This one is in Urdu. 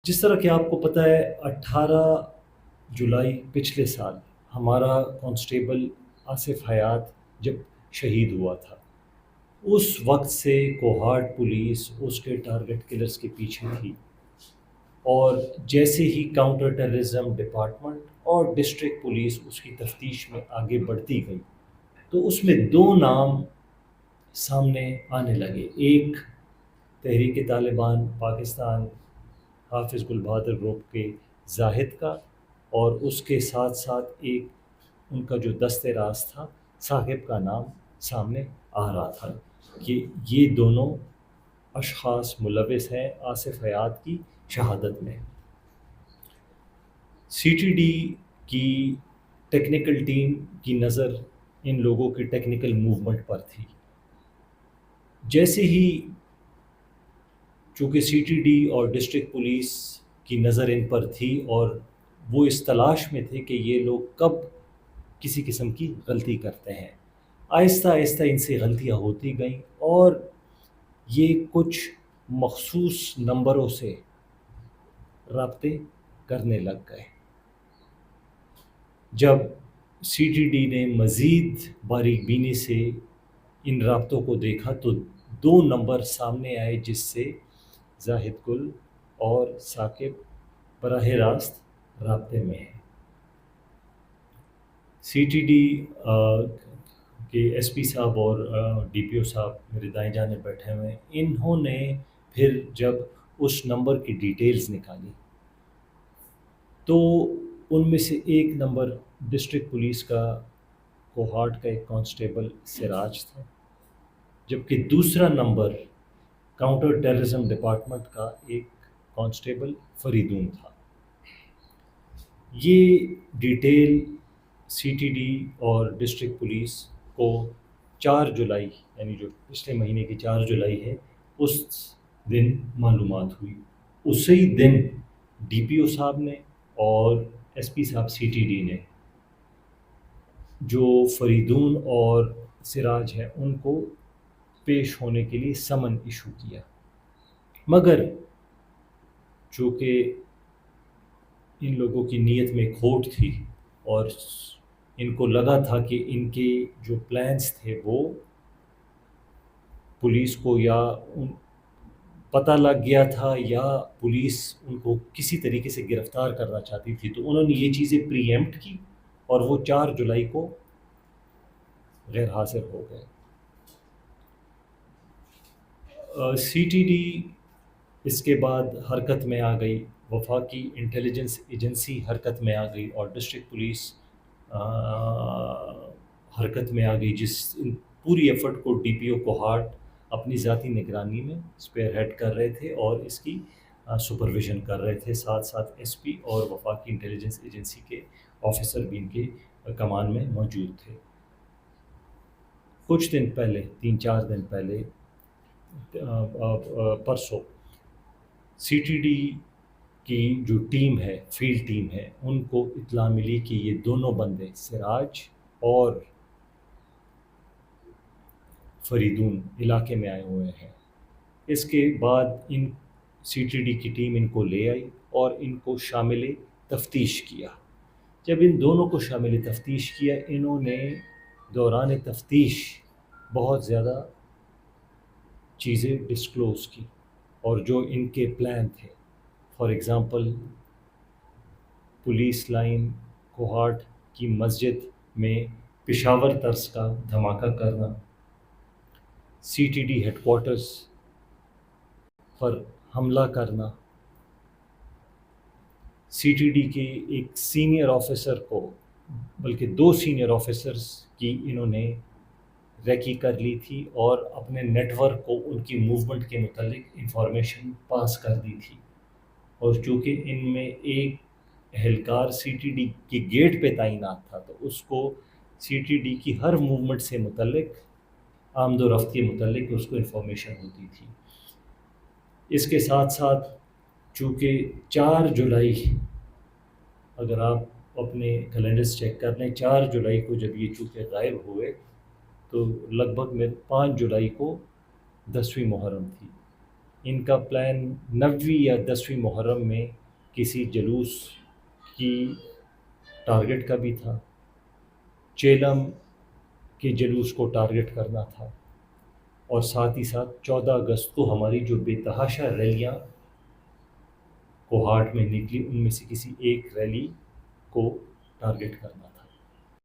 جس طرح کہ آپ کو پتہ ہے 18 جولائی پچھلے سال ہمارا کانسٹیبل آصف حیات جب شہید ہوا تھا، اس وقت سے کوہاٹ پولیس اس کے ٹارگٹ کلرز کے پیچھے تھی، اور جیسے ہی کاؤنٹر ٹیررزم ڈپارٹمنٹ اور ڈسٹرکٹ پولیس اس کی تفتیش میں آگے بڑھتی گئی تو اس میں دو نام سامنے آنے لگے۔ ایک تحریک طالبان پاکستان حافظ گل بہادر گروپ کے زاہد کا، اور اس کے ساتھ ساتھ ایک ان کا جو دست راز تھا ثاقب کا نام سامنے آ رہا تھا کہ یہ دونوں اشخاص ملوث ہیں آصف حیات کی شہادت میں۔ سی ٹی ڈی کی ٹیکنیکل ٹیم کی نظر ان لوگوں کی ٹیکنیکل موومنٹ پر تھی۔ جیسے ہی چونکہ سی ٹی ڈی اور ڈسٹرکٹ پولیس کی نظر ان پر تھی اور وہ اس تلاش میں تھے کہ یہ لوگ کب کسی قسم کی غلطی کرتے ہیں، آہستہ آہستہ ان سے غلطیاں ہوتی گئیں اور یہ کچھ مخصوص نمبروں سے رابطے کرنے لگ گئے۔ جب سی ٹی ڈی نے مزید باریک بینی سے ان رابطوں کو دیکھا تو دو نمبر سامنے آئے جس سے زاہد گل اور ثاقب براہ راست رابطے میں ہیں۔ سی ٹی ڈی کے ایس پی صاحب اور ڈی پی او صاحب میرے دائیں جانب بیٹھے ہوئے ہیں، انہوں نے پھر جب اس نمبر کی ڈیٹیلز نکالی تو ان میں سے ایک نمبر ڈسٹرکٹ پولیس کا کوہاٹ کا ایک کانسٹیبل سراج تھا، جبکہ دوسرا نمبر کاؤنٹر ٹیررزم ڈپارٹمنٹ کا ایک کانسٹیبل فریدون تھا۔ یہ ڈیٹیل سی ٹی ڈی اور ڈسٹرکٹ پولیس کو 4 جولائی، یعنی جو پچھلے مہینے کی 4 جولائی ہے، اس دن معلومات ہوئی۔ اسی دن ڈی پی او صاحب نے اور ایس پی صاحب سی ٹی ڈی نے جو فریدون اور سراج ہیں ان کو پیش ہونے کے لیے سمن ایشو کیا، مگر چونکہ ان لوگوں کی نیت میں کھوٹ تھی اور ان کو لگا تھا کہ ان کے جو پلانز تھے وہ پولیس کو یا پتہ لگ گیا تھا یا پولیس ان کو کسی طریقے سے گرفتار کرنا چاہتی تھی، تو انہوں نے یہ چیزیں پری ایمپٹ کی اور وہ 4 جولائی کو غیر حاضر ہو گئے۔ سی ٹی ڈی اس کے بعد حرکت میں آ گئی، وفاقی انٹیلیجنس ایجنسی حرکت میں آ گئی اور ڈسٹرکٹ پولیس حرکت میں آ گئی، جس پوری ایفرٹ کو ڈی پی او کوہاٹ اپنی ذاتی نگرانی میں اسپیئر ہیڈ کر رہے تھے اور اس کی سپرویژن کر رہے تھے، ساتھ ساتھ ایس پی اور وفاقی انٹیلیجنس ایجنسی کے آفیسر بھی ان کے کمان میں موجود تھے۔ کچھ دن پہلے، 3-4 دن پہلے، پرسوں سی ٹی ڈی کی جو ٹیم ہے، فیلڈ ٹیم ہے، ان کو اطلاع ملی کہ یہ دونوں بندے سراج اور فریدون علاقے میں آئے ہوئے ہیں۔ اس کے بعد ان سی ٹی ڈی کی ٹیم ان کو لے آئی اور ان کو شامل تفتیش کیا۔ جب ان دونوں کو شامل تفتیش کیا، انہوں نے دوران تفتیش بہت زیادہ چیزیں ڈسکلوز کی اور جو ان کے پلان تھے، for example police line Kohat کی مسجد میں پشاور طرز کا دھماکہ کرنا، C T D headquarters پر حملہ کرنا، سی ٹی ڈی کے ایک سینئر آفیسر کو، بلکہ 2 سینئر آفیسرز کی انہوں نے ریکی کر لی تھی اور اپنے نیٹ ورک کو ان کی موومنٹ کے متعلق انفارمیشن پاس کر دی تھی، اور چونکہ ان میں ایک اہلکار سی ٹی ڈی کے گیٹ پہ تعینات تھا تو اس کو سی ٹی ڈی کی ہر موومنٹ سے متعلق، آمد و رفت کے متعلق اس کو انفارمیشن ہوتی تھی۔ اس کے ساتھ ساتھ چونکہ 4 جولائی، اگر آپ اپنے کیلنڈرز چیک کر لیں، 4 جولائی کو جب یہ چونکہ غائب ہوئے تو لگ بھگ میں 5 جولائی کو 10ویں محرم تھی، ان کا پلان 9ویں یا 10ویں محرم میں کسی جلوس کی ٹارگٹ کا بھی تھا، چیلم کے جلوس کو ٹارگٹ کرنا تھا، اور ساتھ ہی ساتھ 14 اگست کو ہماری جو بے تحاشا ریلیاں کوہاٹ میں نکلی ان میں سے کسی ایک ریلی کو ٹارگٹ کرنا تھا۔